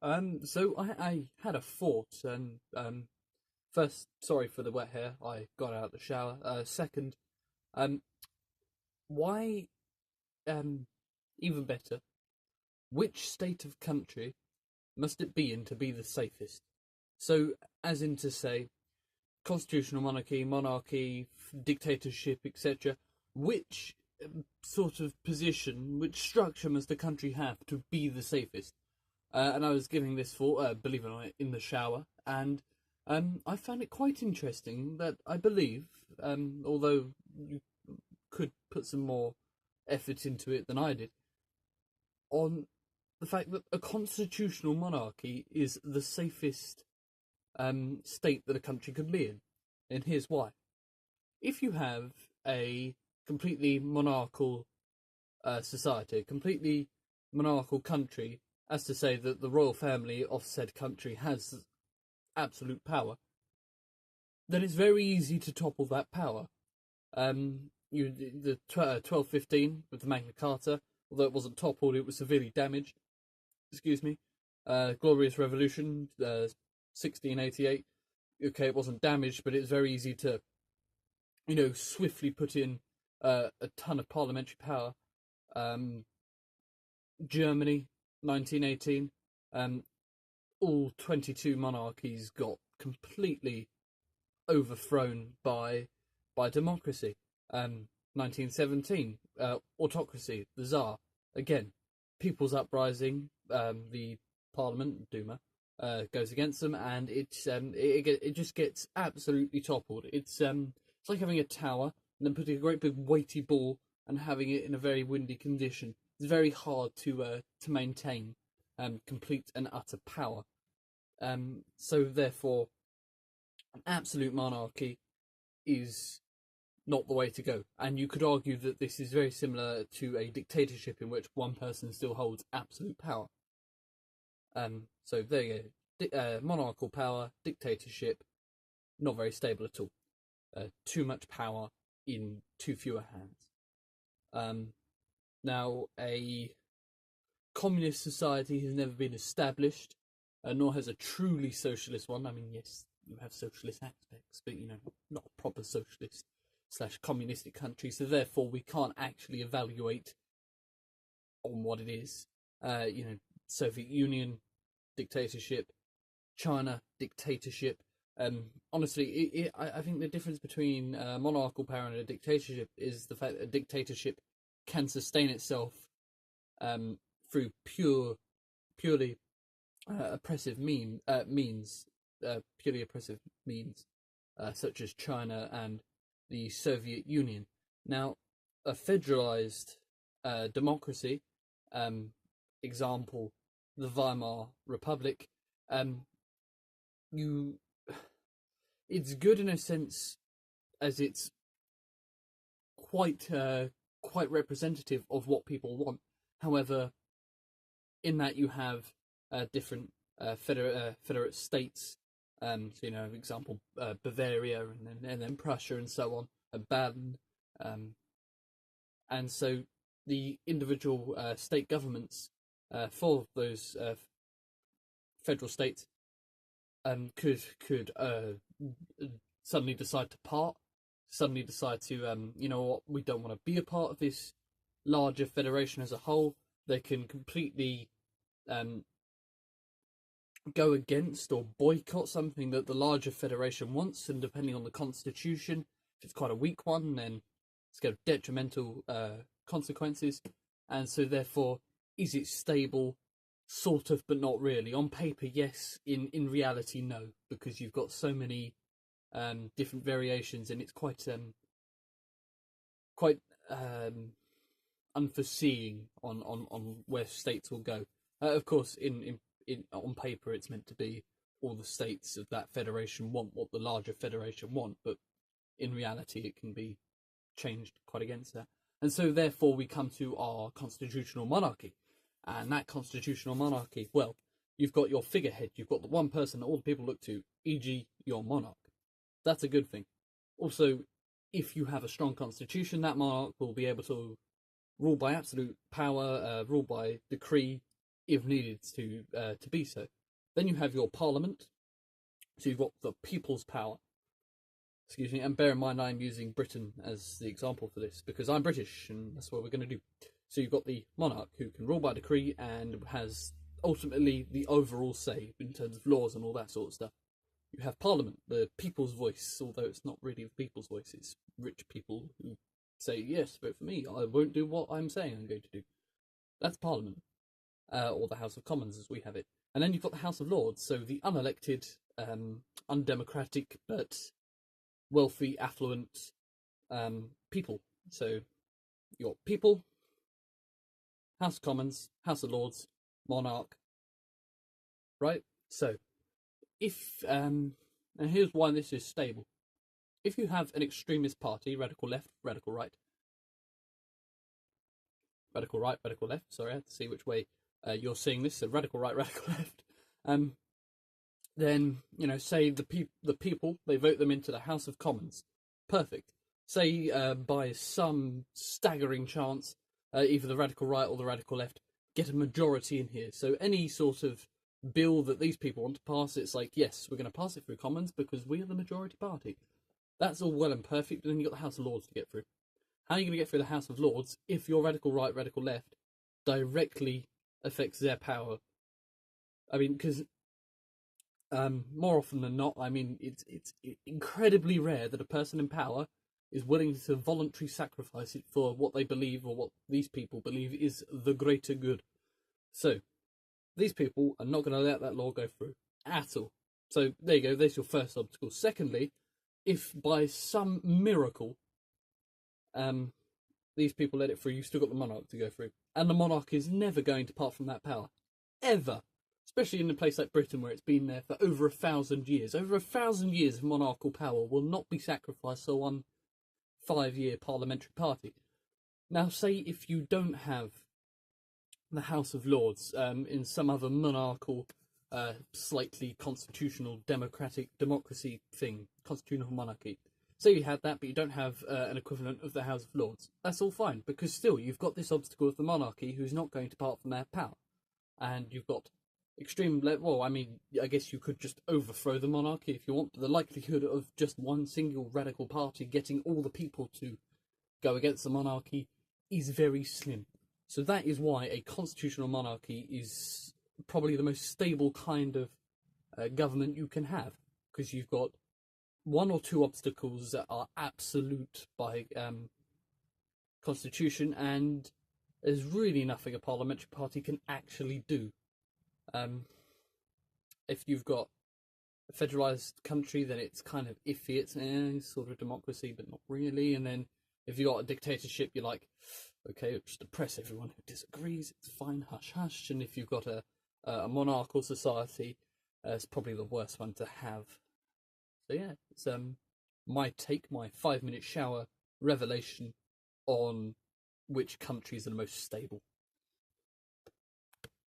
So I had a thought, and first, sorry for the wet hair. I got out of the shower. Second, um, why, um, even better, which state of country must it be in to be the safest? So, as in to say, constitutional monarchy, dictatorship, etc. Which sort of position, which structure must the country have to be the safest? And I was giving this thought, believe it or not, in the shower, and I found it quite interesting that I believe, although you could put some more effort into it than I did, on the fact that a constitutional monarchy is the safest state that a country could be in. And here's why. If you have a completely monarchical society, a completely monarchical country, as to say that the royal family of said country has absolute power, then it's very easy to topple that power. The 1215 with the Magna Carta, although it wasn't toppled, it was severely damaged. Excuse me. Glorious Revolution, 1688. Okay, it wasn't damaged, but it's very easy to, swiftly put in a ton of parliamentary power. Germany, 1918. All 22 monarchies got completely overthrown by democracy. 1917, autocracy, the Tsar. Again, people's uprising, the Parliament, Duma, goes against them, and it just gets absolutely toppled. It's like having a tower and then putting a great big weighty ball and having it in a very windy condition. It's very hard to maintain complete and utter power. So therefore, an absolute monarchy is not the way to go. And you could argue that this is very similar to a dictatorship in which one person still holds absolute power. So there you go. Monarchical power, dictatorship, not very stable at all. Too much power in too fewer hands. Now, a communist society has never been established, nor has a truly socialist one. I mean, yes, you have socialist aspects, but not a proper socialist / communistic country. So therefore, we can't actually evaluate on what it is. Soviet Union dictatorship, China dictatorship. Honestly, I think the difference between monarchical power and a dictatorship is the fact that a dictatorship can sustain itself through purely oppressive means, such as China and the Soviet Union. Now, a federalized democracy, example, the Weimar Republic, it's good in a sense as it's quite representative of what people want. However, in that you have different federate states. Example, Bavaria and then Prussia and so on, and Baden, and so the individual state governments for those federal states could suddenly decide to part, suddenly decide to we don't want to be a part of this larger federation as a whole. They can completely go against or boycott something that the larger federation wants, and depending on the constitution, if it's quite a weak one, then it's got detrimental consequences. And so therefore, is it stable? Sort of, but not really. On paper, yes. In reality, no, because you've got so many different variations, and it's quite unforeseeing on where states will go. Of course, in on paper, it's meant to be all the states of that federation want what the larger federation want, but in reality, it can be changed quite against that. And so, therefore, we come to our constitutional monarchy. And that constitutional monarchy, well, you've got your figurehead, you've got the one person that all the people look to, e.g. your monarch. That's a good thing. Also, if you have a strong constitution, that monarch will be able to rule by absolute power, rule by decree, if needed to be so. Then you have your parliament, so you've got the people's power. Excuse me, and bear in mind I'm using Britain as the example for this because I'm British and that's what we're going to do. So you've got the monarch who can rule by decree and has ultimately the overall say in terms of laws and all that sort of stuff. You have Parliament, the people's voice, although it's not really the people's voice, it's rich people who say, yes, vote for me, I won't do what I'm saying I'm going to do. That's Parliament, or the House of Commons as we have it. And then you've got the House of Lords, so the unelected, undemocratic, but wealthy, affluent people. So you've got people, House of Commons, House of Lords, monarch, right? So if and here's why this is stable. If you have an extremist party, radical left, radical right, radical right, radical left, sorry, I have to see which way you're seeing this, so radical right, radical left, then, say the people, they vote them into the House of Commons. Perfect. Say by some staggering chance, either the radical right or the radical left get a majority in here. So any sort of bill that these people want to pass, it's like, yes, we're going to pass it through Commons because we are the majority party. That's all well and perfect, but then you've got the House of Lords to get through. How are you going to get through the House of Lords if your radical right, radical left directly affects their power? I mean, because more often than not, I mean, it's incredibly rare that a person in power is willing to voluntarily sacrifice it for what they believe or what these people believe is the greater good. So, these people are not going to let that law go through at all. So, there you go, there's your first obstacle. Secondly, if by some miracle these people let it through, you've still got the monarch to go through. And the monarch is never going to part from that power. Ever. Especially in a place like Britain where it's been there for over 1,000 years. Over 1,000 years of monarchical power will not be sacrificed for one 5-year parliamentary party. Now, say if you don't have the House of Lords in some other monarchical, slightly constitutional democracy thing, constitutional monarchy. Say you had that, but you don't have an equivalent of the House of Lords. That's all fine, because still you've got this obstacle of the monarchy who's not going to part from their power. And you've got extreme, well, I mean, I guess you could just overthrow the monarchy if you want, but the likelihood of just one single radical party getting all the people to go against the monarchy is very slim. So that is why a constitutional monarchy is probably the most stable kind of government you can have, because you've got one or two obstacles that are absolute by constitution, and there's really nothing a parliamentary party can actually do. If you've got a federalised country, then it's kind of iffy. It's sort of democracy, but not really. And then if you've got a dictatorship, you're like, okay, just oppress everyone who disagrees. It's fine, hush, hush. And if you've got a monarchical society, it's probably the worst one to have. So yeah, it's my 5-minute shower revelation on which countries are the most stable.